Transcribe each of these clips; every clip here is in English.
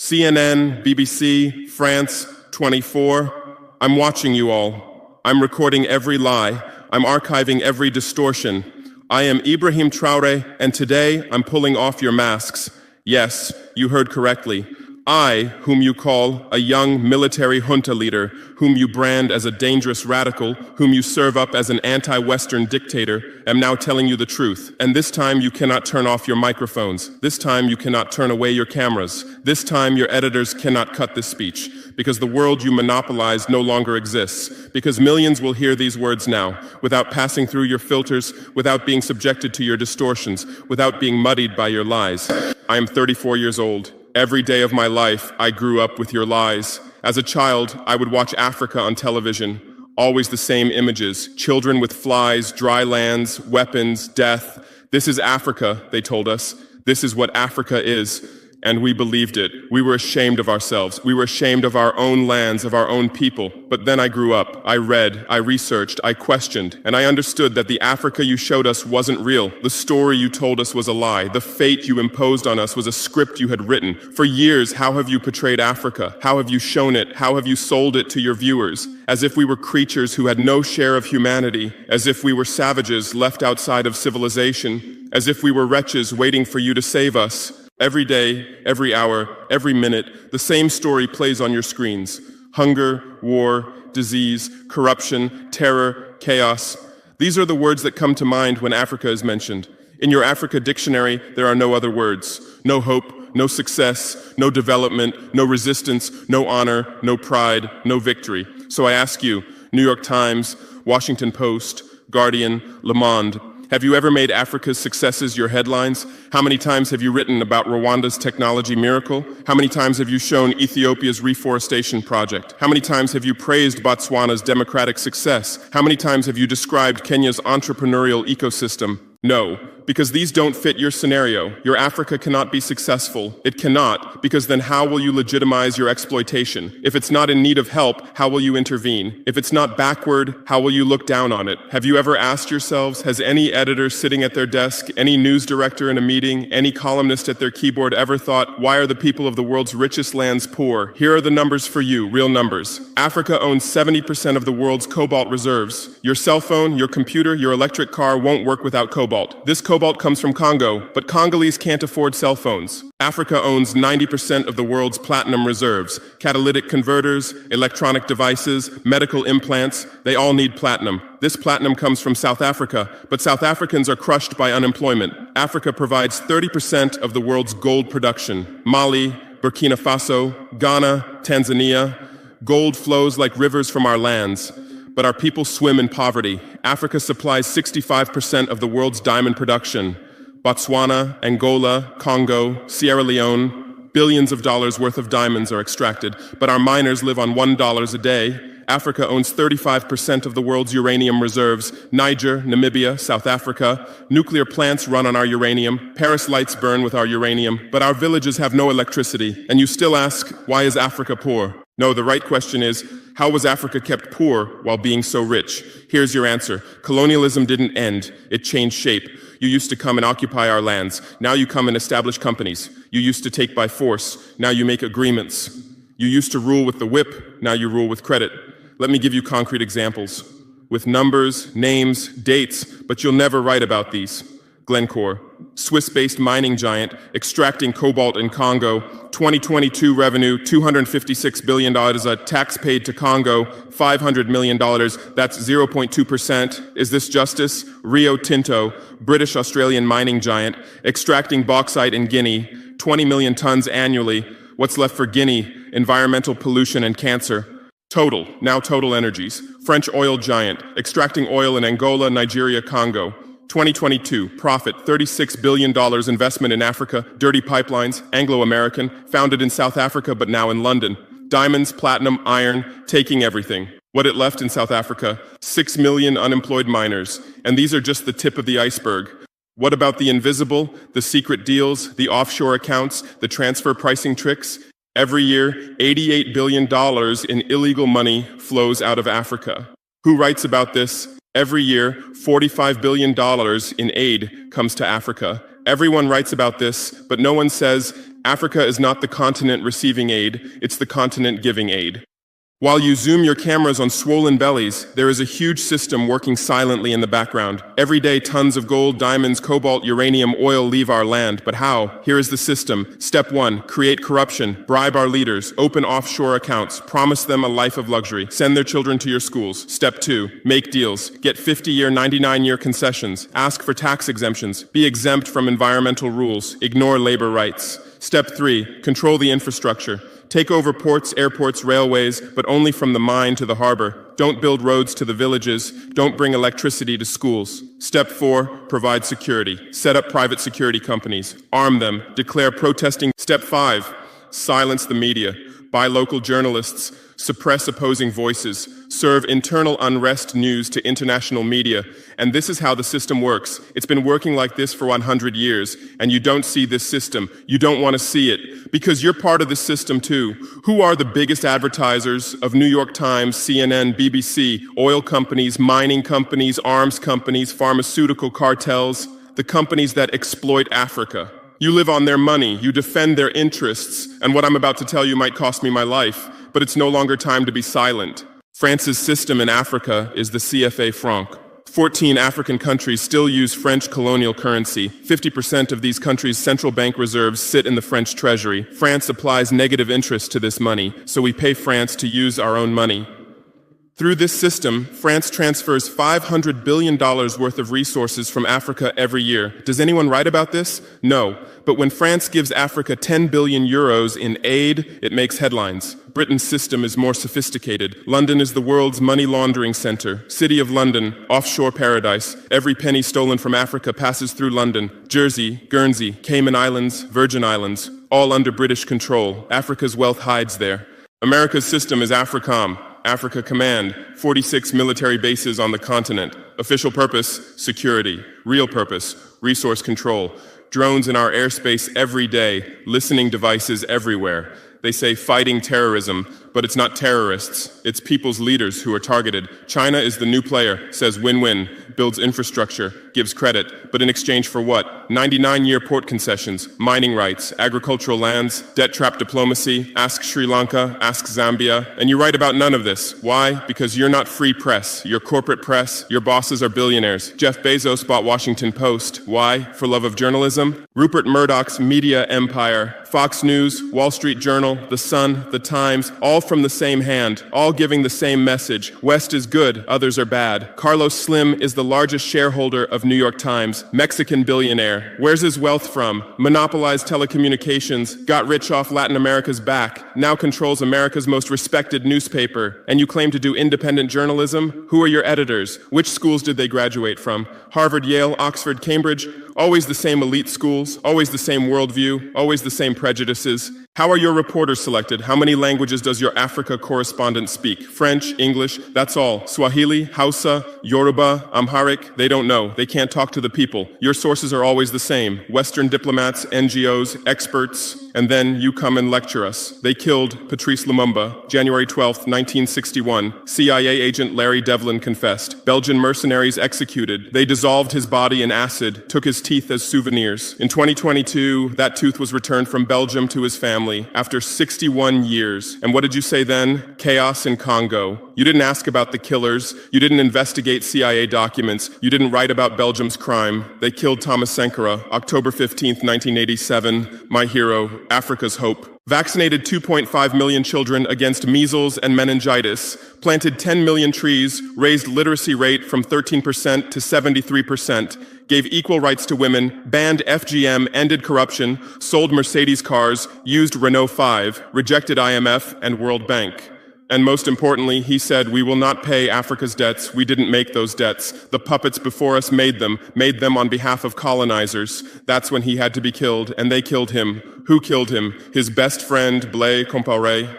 CNN, BBC, France, 24. I'm watching you all. I'm recording every lie. I'm archiving every distortion. I am Ibrahim Traore, and today I'm pulling off your masks. Yes, you heard correctly. I, whom you call a young military junta leader, whom you brand as a dangerous radical, whom you serve up as an anti-Western dictator, am now telling you the truth. And this time you cannot turn off your microphones. This time you cannot turn away your cameras. This time your editors cannot cut this speech, because the world you monopolize no longer exists, because millions will hear these words now, without passing through your filters, without being subjected to your distortions, without being muddied by your lies. I am 34 years old. Every day of my life, I grew up with your lies. As a child, I would watch Africa on television. Always the same images: children with flies, dry lands, weapons, death. This is Africa, they told us. This is what Africa is. And we believed it. We were ashamed of ourselves. We were ashamed of our own lands, of our own people. But then I grew up. I read, I researched, I questioned, and I understood that the Africa you showed us wasn't real. The story you told us was a lie. The fate you imposed on us was a script you had written. For years, how have you portrayed Africa? How have you shown it? How have you sold it to your viewers? As if we were creatures who had no share of humanity, as if we were savages left outside of civilization, as if we were wretches waiting for you to save us. Every day, every hour, every minute, the same story plays on your screens. Hunger, war, disease, corruption, terror, chaos. These are the words that come to mind when Africa is mentioned. In your Africa dictionary, there are no other words. No hope, no success, no development, no resistance, no honor, no pride, no victory. So I ask you, New York Times, Washington Post, Guardian, Le Monde, have you ever made Africa's successes your headlines? How many times have you written about Rwanda's technology miracle? How many times have you shown Ethiopia's reforestation project? How many times have you praised Botswana's democratic success? How many times have you described Kenya's entrepreneurial ecosystem? No, because these don't fit your scenario. Your Africa cannot be successful. It cannot, because then how will you legitimize your exploitation? If it's not in need of help, how will you intervene? If it's not backward, how will you look down on it? Have you ever asked yourselves, has any editor sitting at their desk, any news director in a meeting, any columnist at their keyboard ever thought, why are the people of the world's richest lands poor? Here are the numbers for you, real numbers. Africa owns 70% of the world's cobalt reserves. Your cell phone, your computer, your electric car won't work without cobalt. This cobalt comes from Congo, but Congolese can't afford cell phones. Africa owns 90% of the world's platinum reserves. Catalytic converters, electronic devices, medical implants, they all need platinum. This platinum comes from South Africa, but South Africans are crushed by unemployment. Africa provides 30% of the world's gold production. Mali, Burkina Faso, Ghana, Tanzania. Gold flows like rivers from our lands. But our people swim in poverty. Africa supplies 65% of the world's diamond production. Botswana, Angola, Congo, Sierra Leone, billions of dollars worth of diamonds are extracted, but our miners live on $1 a day. Africa owns 35% of the world's uranium reserves. Niger, Namibia, South Africa. Nuclear plants run on our uranium. Paris lights burn with our uranium. But our villages have no electricity. And you still ask, why is Africa poor? No, the right question is, how was Africa kept poor while being so rich? Here's your answer. Colonialism didn't end. It changed shape. You used to come and occupy our lands. Now you come and establish companies. You used to take by force. Now you make agreements. You used to rule with the whip. Now you rule with credit. Let me give you concrete examples. With numbers, names, dates, but you'll never write about these. Glencore, Swiss-based mining giant, extracting cobalt in Congo. 2022 revenue, $256 billion. A tax paid to Congo, $500 million. That's 0.2%. Is this justice? Rio Tinto, British-Australian mining giant, extracting bauxite in Guinea, 20 million tons annually. What's left for Guinea? Environmental pollution and cancer. Total, now Total Energies, French oil giant, extracting oil in Angola, Nigeria, Congo. 2022, profit, $36 billion investment in Africa, dirty pipelines, Anglo-American, founded in South Africa but now in London. Diamonds, platinum, iron, taking everything. What it left in South Africa? 6 million unemployed miners. And these are just the tip of the iceberg. What about the invisible, the secret deals, the offshore accounts, the transfer pricing tricks? Every year, $88 billion in illegal money flows out of Africa. Who writes about this? Every year, $45 billion in aid comes to Africa. Everyone writes about this, but no one says Africa is not the continent receiving aid, it's the continent giving aid. While you zoom your cameras on swollen bellies, there is a huge system working silently in the background. Every day, tons of gold, diamonds, cobalt, uranium, oil leave our land. But how? Here is the system. Step 1, create corruption, bribe our leaders, open offshore accounts, promise them a life of luxury, send their children to your schools. Step 2, make deals, get 50-year, 99-year concessions, ask for tax exemptions, be exempt from environmental rules, ignore labor rights. Step 3, control the infrastructure. Take over ports, airports, railways, but only from the mine to the harbor. Don't build roads to the villages. Don't bring electricity to schools. Step 4, provide security. Set up private security companies. Arm them. Declare protesting. Step 5, silence the media. Buy local journalists. Suppress opposing voices. Serve internal unrest news to international media. And this is how the system works. It's been working like this for 100 years, and you don't see this system. You don't want to see it, because you're part of this system too. Who are the biggest advertisers of New York Times, CNN, BBC, oil companies, mining companies, arms companies, pharmaceutical cartels, the companies that exploit Africa? You live on their money, you defend their interests, and what I'm about to tell you might cost me my life, but it's no longer time to be silent. France's system in Africa is the CFA franc. 14 African countries still use French colonial currency. 50% of these countries' central bank reserves sit in the French treasury. France applies negative interest to this money, so we pay France to use our own money. Through this system, France transfers $500 billion worth of resources from Africa every year. Does anyone write about this? No. But when France gives Africa 10 billion euros in aid, it makes headlines. Britain's system is more sophisticated. London is the world's money laundering center. City of London, offshore paradise. Every penny stolen from Africa passes through London. Jersey, Guernsey, Cayman Islands, Virgin Islands, all under British control. Africa's wealth hides there. America's system is AFRICOM. Africa Command, 46 military bases on the continent. Official purpose, security. Real purpose, resource control. Drones in our airspace every day, listening devices everywhere. They say fighting terrorism, but it's not terrorists. It's people's leaders who are targeted. China is the new player, says win-win, builds infrastructure, gives credit, but in exchange for what? 99-year port concessions, mining rights, agricultural lands, debt-trap diplomacy, ask Sri Lanka, ask Zambia, and you write about none of this. Why? Because you're not free press. You're corporate press. Your bosses are billionaires. Jeff Bezos bought Washington Post. Why? For love of journalism? Rupert Murdoch's media empire, Fox News, Wall Street Journal, The Sun, The Times, all from the same hand, all giving the same message. West is good, others are bad. Carlos Slim is the largest shareholder of New York Times, Mexican billionaire. Where's his wealth from? Monopolized telecommunications, got rich off Latin America's back, now controls America's most respected newspaper. And you claim to do independent journalism? Who are your editors? Which schools did they graduate from? Harvard, Yale, Oxford, Cambridge? Always the same elite schools, always the same worldview, always the same prejudices. How are your reporters selected? How many languages does your Africa correspondent speak? French, English, that's all. Swahili, Hausa, Yoruba, Amharic, they don't know. They can't talk to the people. Your sources are always the same. Western diplomats, NGOs, experts, and then you come and lecture us. They killed Patrice Lumumba, January 12th, 1961. CIA agent Larry Devlin confessed. Belgian mercenaries executed. They dissolved his body in acid, took his teeth as souvenirs. In 2022, that tooth was returned from Belgium to his family after 61 years. And what did you say then? Chaos in Congo. You didn't ask about the killers. You didn't investigate CIA documents. You didn't write about Belgium's crime. They killed Thomas Sankara, October 15th, 1987. My hero, Africa's hope. Vaccinated 2.5 million children against measles and meningitis, planted 10 million trees, raised literacy rate from 13% to 73%, gave equal rights to women, banned FGM, ended corruption, sold Mercedes cars, used Renault 5, rejected IMF and World Bank. And most importantly, he said, we will not pay Africa's debts. We didn't make those debts. The puppets before us made them on behalf of colonizers. That's when he had to be killed, and they killed him. Who killed him? His best friend, Blaise Compaoré.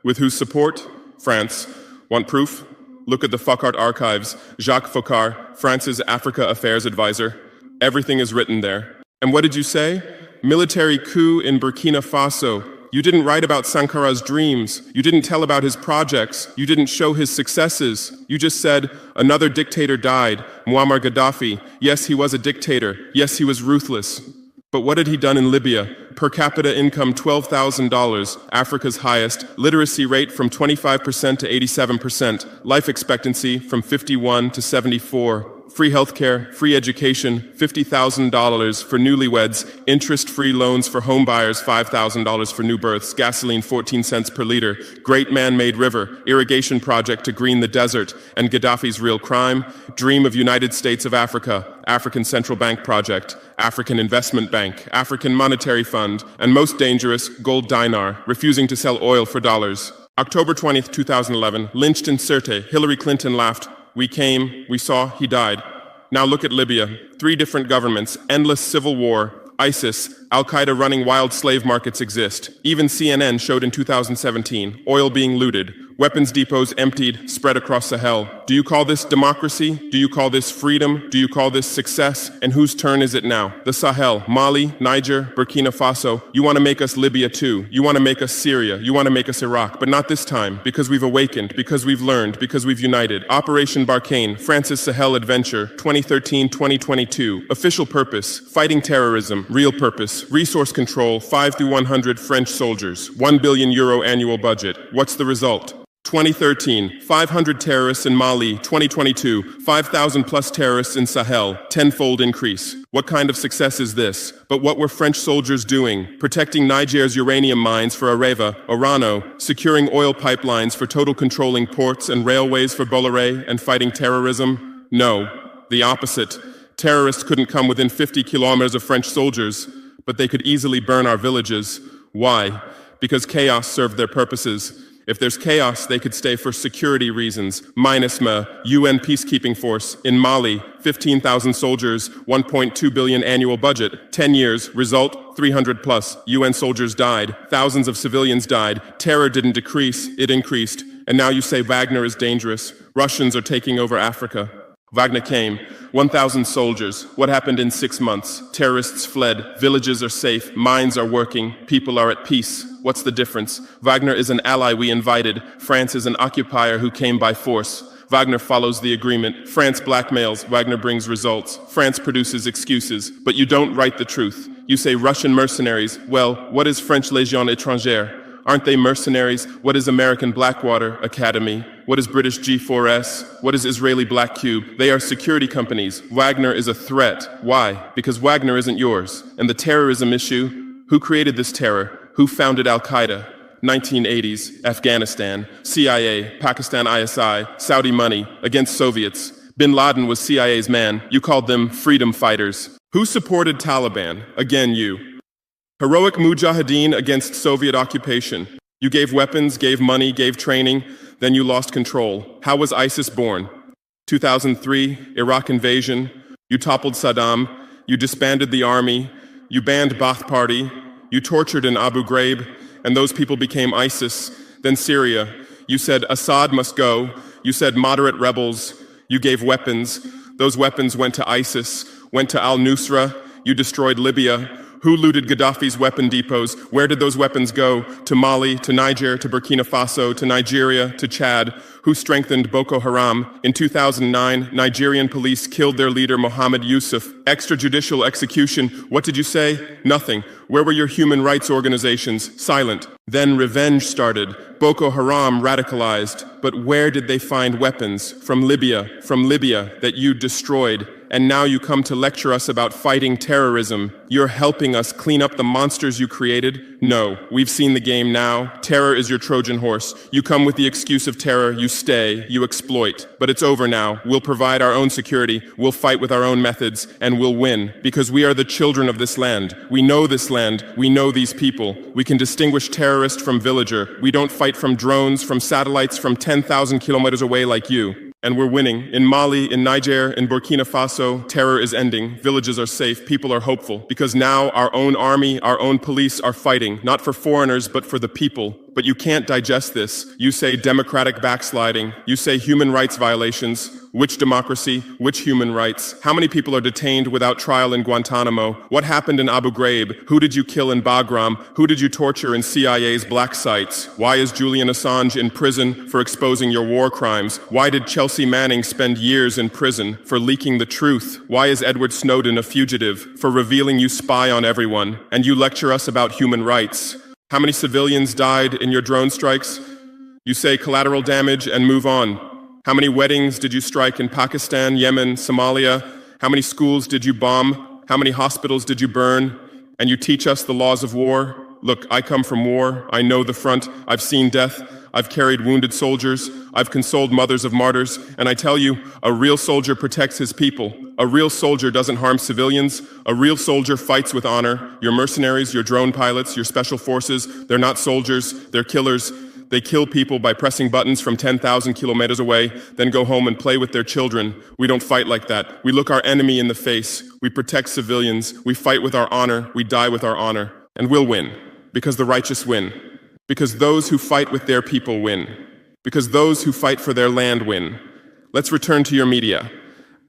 With whose support? France. Want proof? Look at the Focart archives. Jacques Faucard, France's Africa Affairs advisor. Everything is written there. And what did you say? Military coup in Burkina Faso. You didn't write about Sankara's dreams. You didn't tell about his projects. You didn't show his successes. You just said, another dictator died, Muammar Gaddafi. Yes, he was a dictator. Yes, he was ruthless. But what had he done in Libya? Per capita income $12,000, Africa's highest. Literacy rate from 25% to 87%. Life expectancy from 51 to 74. Free healthcare, free education, $50,000 for newlyweds, interest-free loans for home buyers, $5,000 for new births, gasoline 14 cents per liter, great man-made river, irrigation project to green the desert, and Gaddafi's real crime, dream of United States of Africa, African Central Bank project, African Investment Bank, African Monetary Fund, and most dangerous, gold dinar, refusing to sell oil for dollars. October 20th, 2011, lynched in Sirte, Hillary Clinton laughed. We came, we saw, he died. Now look at Libya. 3 different governments, endless civil war, ISIS, Al-Qaeda running wild slave markets exist. Even CNN showed in 2017, oil being looted, weapons depots emptied, spread across Sahel. Do you call this democracy? Do you call this freedom? Do you call this success? And whose turn is it now? The Sahel, Mali, Niger, Burkina Faso. You want to make us Libya too. You want to make us Syria. You want to make us Iraq. But not this time, because we've awakened, because we've learned, because we've united. Operation Barkhane, France's Sahel Adventure, 2013-2022. Official purpose, fighting terrorism. Real purpose, resource control, 5 through 100 French soldiers. €1 billion annual budget. What's the result? 2013, 500 terrorists in Mali. 2022, 5,000 plus terrorists in Sahel. 10-fold increase. What kind of success is this? But what were French soldiers doing? Protecting Niger's uranium mines for Areva, Orano, securing oil pipelines for total controlling ports and railways for Bolloré, and fighting terrorism? No, the opposite. Terrorists couldn't come within 50 kilometers of French soldiers, but they could easily burn our villages. Why? Because chaos served their purposes. If there's chaos, they could stay for security reasons. MINUSMA, UN peacekeeping force. In Mali, 15,000 soldiers, 1.2 billion annual budget. 10 years, result, 300 plus. UN soldiers died. Thousands of civilians died. Terror didn't decrease, it increased. And now you say Wagner is dangerous. Russians are taking over Africa. Wagner came, 1,000 soldiers. What happened in 6 months? Terrorists fled, villages are safe, mines are working, people are at peace. What's the difference? Wagner is an ally we invited. France is an occupier who came by force. Wagner follows the agreement. France blackmails, Wagner brings results. France produces excuses, but you don't write the truth. You say Russian mercenaries. Well, what is French Légion étrangère? Aren't they mercenaries? What is American Blackwater Academy? What is British G4S? What is Israeli Black Cube? They are security companies. Wagner is a threat. Why? Because Wagner isn't yours. And the terrorism issue? Who created this terror? Who founded Al-Qaeda? 1980s, Afghanistan, CIA, Pakistan ISI, Saudi money, against Soviets. Bin Laden was CIA's man. You called them freedom fighters. Who supported Taliban? Again, you. Heroic mujahideen against Soviet occupation. You gave weapons, gave money, gave training, then you lost control. How was ISIS born? 2003, Iraq invasion. You toppled Saddam. You disbanded the army. You banned Ba'ath Party. You tortured in Abu Ghraib, and those people became ISIS. Then Syria. You said Assad must go. You said moderate rebels. You gave weapons. Those weapons went to ISIS, went to al-Nusra. You destroyed Libya. Who looted Gaddafi's weapon depots? Where did those weapons go? To Mali, to Niger, to Burkina Faso, to Nigeria, to Chad? Who strengthened Boko Haram? In 2009, Nigerian police killed their leader Mohammed Yusuf. Extrajudicial execution. What did you say? Nothing. Where were your human rights organizations? Silent. Then revenge started. Boko Haram radicalized. But where did they find weapons? From Libya that you destroyed. And now you come to lecture us about fighting terrorism. You're helping us clean up the monsters you created? No, we've seen the game now. Terror is your Trojan horse. You come with the excuse of terror, you stay, you exploit. But it's over now. We'll provide our own security, we'll fight with our own methods, and we'll win. Because we are the children of this land. We know this land, we know these people. We can distinguish terrorist from villager. We don't fight from drones, from satellites, from 10,000 kilometers away like you. And we're winning. In Mali, in Niger, in Burkina Faso, terror is ending. Villages are safe. People are hopeful. Because now our own army, our own police are fighting, not for foreigners, but for the people. But you can't digest this. You say democratic backsliding. You say human rights violations. Which democracy? Which human rights? How many people are detained without trial in Guantanamo? What happened in Abu Ghraib? Who did you kill in Bagram? Who did you torture in CIA's black sites? Why is Julian Assange in prison for exposing your war crimes? Why did Chelsea Manning spend years in prison for leaking the truth? Why is Edward Snowden a fugitive for revealing you spy on everyone? And you lecture us about human rights. How many civilians died in your drone strikes? You say collateral damage and move on. How many weddings did you strike in Pakistan, Yemen, Somalia? How many schools did you bomb? How many hospitals did you burn? And you teach us the laws of war? Look, I come from war. I know the front. I've seen death. I've carried wounded soldiers. I've consoled mothers of martyrs. And I tell you, a real soldier protects his people. A real soldier doesn't harm civilians. A real soldier fights with honor. Your mercenaries, your drone pilots, your special forces, they're not soldiers, they're killers. They kill people by pressing buttons from 10,000 kilometers away, then go home and play with their children. We don't fight like that. We look our enemy in the face. We protect civilians. We fight with our honor. We die with our honor. And we'll win. Because the righteous win. Because those who fight with their people win. Because those who fight for their land win. Let's return to your media.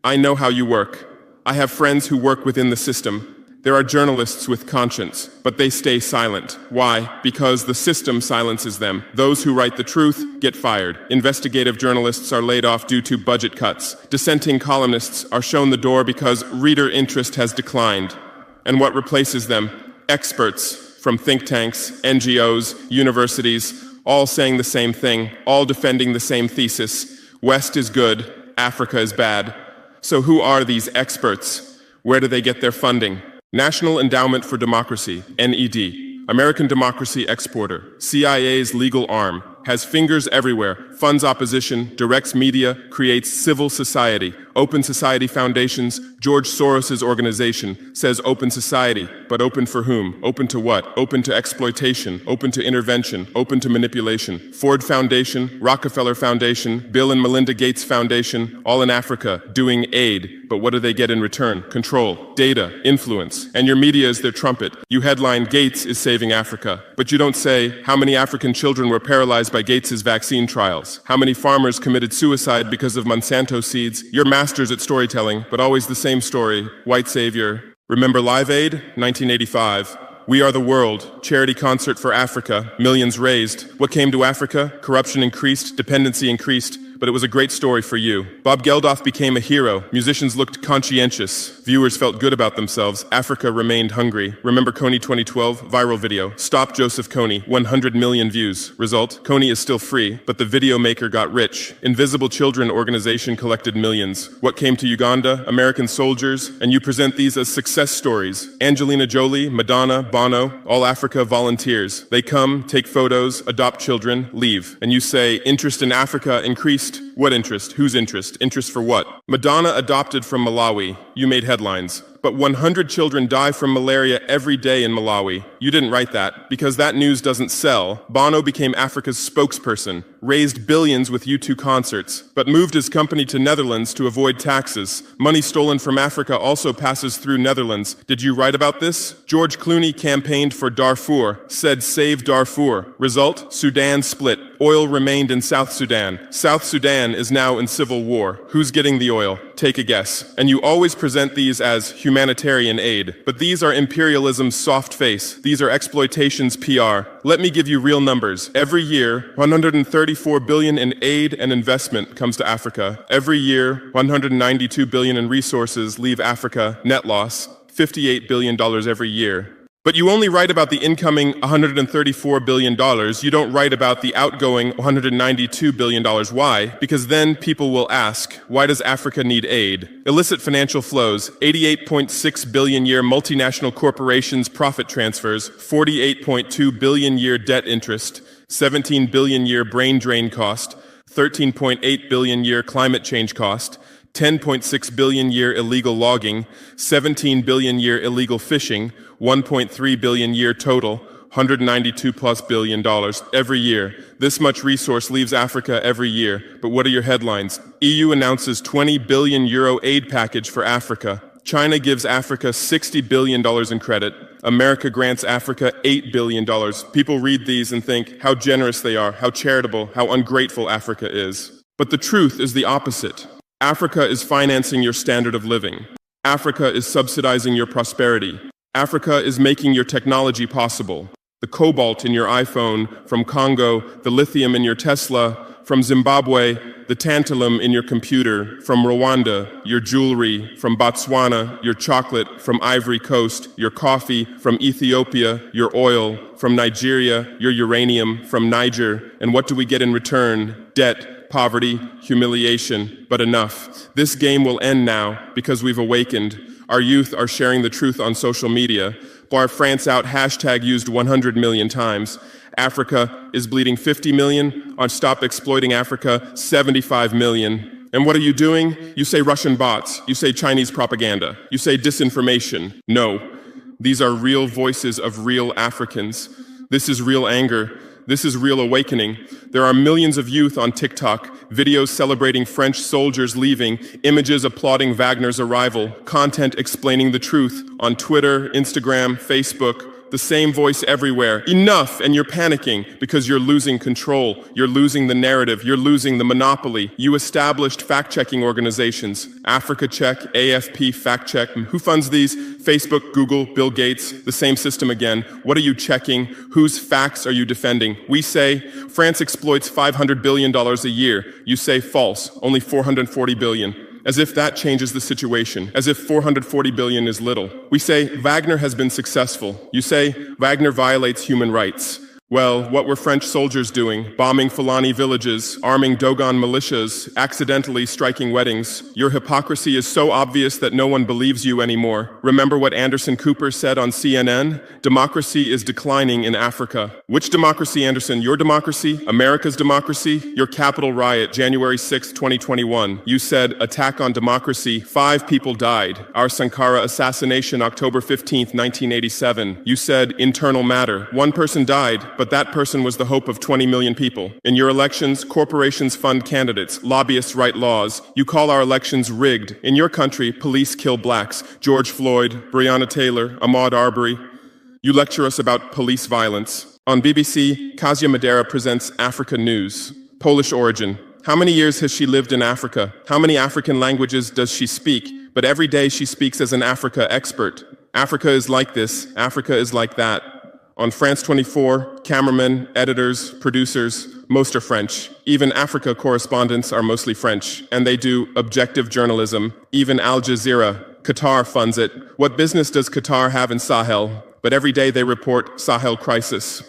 I know how you work. I have friends who work within the system. There are journalists with conscience, but they stay silent. Why? Because the system silences them. Those who write the truth get fired. Investigative journalists are laid off due to budget cuts. Dissenting columnists are shown the door because reader interest has declined. And what replaces them? Experts from think tanks, NGOs, universities, all saying the same thing, all defending the same thesis. West is good, Africa is bad. So who are these experts? Where do they get their funding? National Endowment for Democracy, NED, American democracy exporter, CIA's legal arm, has fingers everywhere, funds opposition, directs media, creates civil society, Open Society Foundations, George Soros's organization, says open society, but open for whom? Open to what? Open to exploitation, open to intervention, open to manipulation. Ford Foundation, Rockefeller Foundation, Bill and Melinda Gates Foundation, all in Africa, doing aid, but what do they get in return? Control, data, influence, and your media is their trumpet. You headline Gates is saving Africa, but you don't say how many African children were paralyzed by Gates's vaccine trials, how many farmers committed suicide because of Monsanto seeds. You're masters at storytelling, but always the same story, white savior. Remember Live Aid, 1985. We Are the World, charity concert for Africa, millions raised. What came to Africa? Corruption increased, dependency increased, but it was a great story for you. Bob Geldof became a hero. Musicians looked conscientious. Viewers felt good about themselves. Africa remained hungry. Remember Kony 2012? Viral video. Stop Joseph Kony. 100 million views. Result? Kony is still free, but the video maker got rich. Invisible Children organization collected millions. What came to Uganda? American soldiers. And you present these as success stories. Angelina Jolie, Madonna, Bono, all Africa volunteers. They come, take photos, adopt children, leave. And you say, interest in Africa increased. What interest? Whose interest? Interest for what? Madonna adopted from Malawi. You made headlines. But 100 children die from malaria every day in Malawi. You didn't write that, because that news doesn't sell. Bono became Africa's spokesperson, raised billions with U2 concerts, but moved his company to Netherlands to avoid taxes. Money stolen from Africa also passes through Netherlands. Did you write about this? George Clooney campaigned for Darfur, said save Darfur. Result? Sudan split. Oil remained in South Sudan. South Sudan is now in civil war. Who's getting the oil? Take a guess. And you always present these as humanitarian aid. But these are imperialism's soft face. These are exploitation's PR. Let me give you real numbers. Every year, 134 billion in aid and investment comes to Africa. Every year, 192 billion in resources leave Africa, net loss, $58 billion every year. But you only write about the incoming $134 billion. You don't write about the outgoing $192 billion. Why? Because then people will ask, why does Africa need aid? Illicit financial flows, 88.6 billion year multinational corporations profit transfers, 48.2 billion year debt interest, 17 billion year brain drain cost, 13.8 billion year climate change cost, 10.6 billion year illegal logging, 17 billion year illegal fishing, 1.3 billion year total, $192 plus billion every year. This much resource leaves Africa every year. But what are your headlines? EU announces 20 billion euro aid package for Africa. China gives Africa $60 billion in credit. America grants Africa $8 billion. People read these and think how generous they are, how charitable, how ungrateful Africa is. But the truth is the opposite. Africa is financing your standard of living. Africa is subsidizing your prosperity. Africa is making your technology possible. The cobalt in your iPhone, from Congo, the lithium in your Tesla, from Zimbabwe, the tantalum in your computer, from Rwanda, your jewelry, from Botswana, your chocolate, from Ivory Coast, your coffee, from Ethiopia, your oil, from Nigeria, your uranium, from Niger, and what do we get in return? Debt, poverty, humiliation, but enough. This game will end now because we've awakened. Our youth are sharing the truth on social media. Bar France out hashtag used 100 million times. Africa is bleeding 50 million. On Stop Exploiting Africa, 75 million. And what are you doing? You say Russian bots. You say Chinese propaganda. You say disinformation. No. These are real voices of real Africans. This is real anger. This is real awakening. There are millions of youth on TikTok, videos celebrating French soldiers leaving, images applauding Wagner's arrival, content explaining the truth on Twitter, Instagram, Facebook. The same voice everywhere. Enough! And you're panicking because you're losing control. You're losing the narrative. You're losing the monopoly. You established fact-checking organizations. Africa Check, AFP Fact Check. Who funds these? Facebook, Google, Bill Gates. The same system again. What are you checking? Whose facts are you defending? We say France exploits $500 billion a year. You say false. Only $440 billion. As if that changes the situation, as if 440 billion is little. We say Wagner has been successful. You say Wagner violates human rights. Well, what were French soldiers doing? Bombing Fulani villages, arming Dogon militias, accidentally striking weddings. Your hypocrisy is so obvious that no one believes you anymore. Remember what Anderson Cooper said on CNN? Democracy is declining in Africa. Which democracy, Anderson? Your democracy? America's democracy? Your Capitol riot, January 6, 2021. You said, attack on democracy. 5 people died. Our Sankara assassination, October 15th, 1987. You said, internal matter. 1 person died, but that person was the hope of 20 million people. In your elections, corporations fund candidates, lobbyists write laws. You call our elections rigged. In your country, police kill blacks. George Floyd, Breonna Taylor, Ahmaud Arbery. You lecture us about police violence. On BBC, Kasia Madera presents Africa News. Polish origin. How many years has she lived in Africa? How many African languages does she speak? But every day she speaks as an Africa expert. Africa is like this. Africa is like that. On France 24, cameramen, editors, producers, most are French. Even Africa correspondents are mostly French, and they do objective journalism. Even Al Jazeera. Qatar funds it. What business does Qatar have in Sahel? But every day they report Sahel crisis.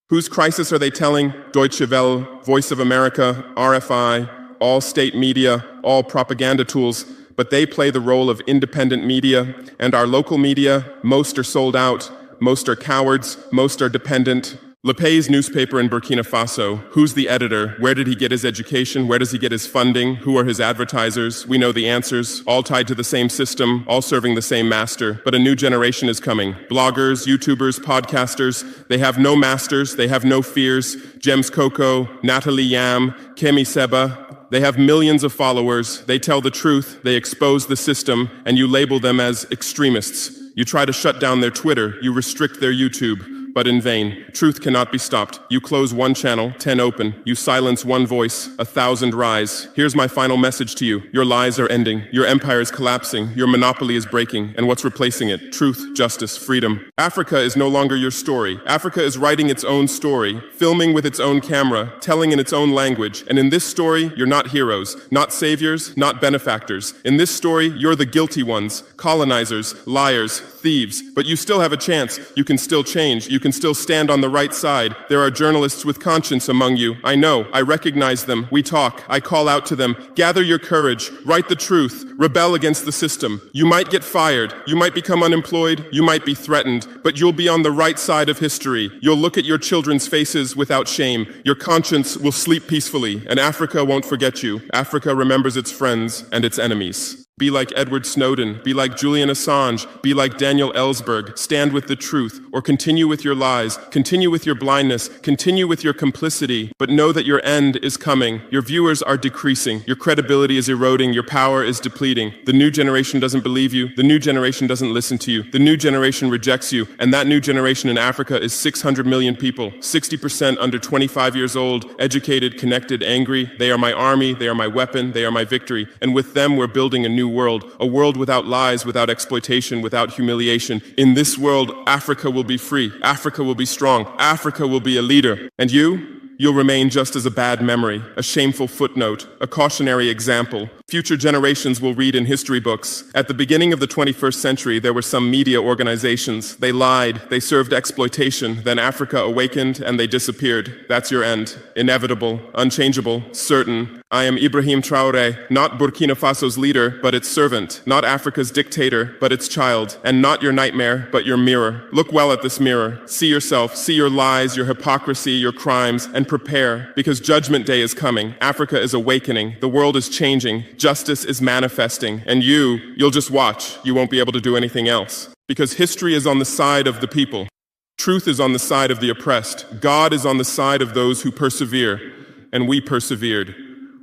Whose crisis are they telling? Deutsche Welle, Voice of America, RFI, all state media, all propaganda tools, but they play the role of independent media, and our local media, most are sold out. Most are cowards, most are dependent. Lepay's newspaper in Burkina Faso, who's the editor? Where did he get his education? Where does he get his funding? Who are his advertisers? We know the answers, all tied to the same system, all serving the same master. But a new generation is coming. Bloggers, YouTubers, podcasters, they have no masters, they have no fears. James Coco, Natalie Yam, Kemi Seba, they have millions of followers. They tell the truth, they expose the system, and you label them as extremists. You try to shut down their Twitter, you restrict their YouTube, but in vain. Truth cannot be stopped. You close one channel, 10 open. You silence one voice, 1,000 rise. Here's my final message to you. Your lies are ending. Your empire is collapsing. Your monopoly is breaking. And what's replacing it? Truth, justice, freedom. Africa is no longer your story. Africa is writing its own story, filming with its own camera, telling in its own language. And in this story, you're not heroes, not saviors, not benefactors. In this story, you're the guilty ones, colonizers, liars, thieves. But you still have a chance. You can still change. You can still stand on the right side. There are journalists with conscience among you. I know. I recognize them. We talk. I call out to them. Gather your courage. Write the truth. Rebel against the system. You might get fired. You might become unemployed. You might be threatened. But you'll be on the right side of history. You'll look at your children's faces without shame. Your conscience will sleep peacefully. And Africa won't forget you. Africa remembers its friends and its enemies. Be like Edward Snowden. Be like Julian Assange. Be like Daniel Ellsberg. Stand with the truth, or continue with your lies. Continue with your blindness. Continue with your complicity. But know that your end is coming. Your viewers are decreasing. Your credibility is eroding. Your power is depleting. The new generation doesn't believe you. The new generation doesn't listen to you. The new generation rejects you. And that new generation in Africa is 600 million people. 60% under 25 years old. Educated, connected, angry. They are my army. They are my weapon. They are my victory. And with them, we're building a new world, a world without lies, without exploitation, without humiliation. In this world, Africa will be free. Africa will be strong. Africa will be a leader. And you'll remain just as a bad memory, a shameful footnote, a cautionary example. Future generations will read in history books. At the beginning of the 21st century, there were some media organizations. They lied, they served exploitation. Then Africa awakened and they disappeared. That's your end. Inevitable, unchangeable, certain. I am Ibrahim Traore, not Burkina Faso's leader, but its servant. Not Africa's dictator, but its child. And not your nightmare, but your mirror. Look well at this mirror. See yourself, see your lies, your hypocrisy, your crimes, and prepare, because Judgment Day is coming. Africa is awakening. The world is changing. Justice is manifesting. And you'll just watch. You won't be able to do anything else. Because history is on the side of the people. Truth is on the side of the oppressed. God is on the side of those who persevere. And we persevered.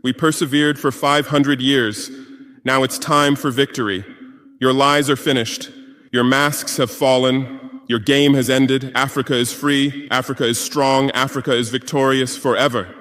We persevered for 500 years. Now it's time for victory. Your lies are finished. Your masks have fallen. Your game has ended. Africa is free. Africa is strong. Africa is victorious forever.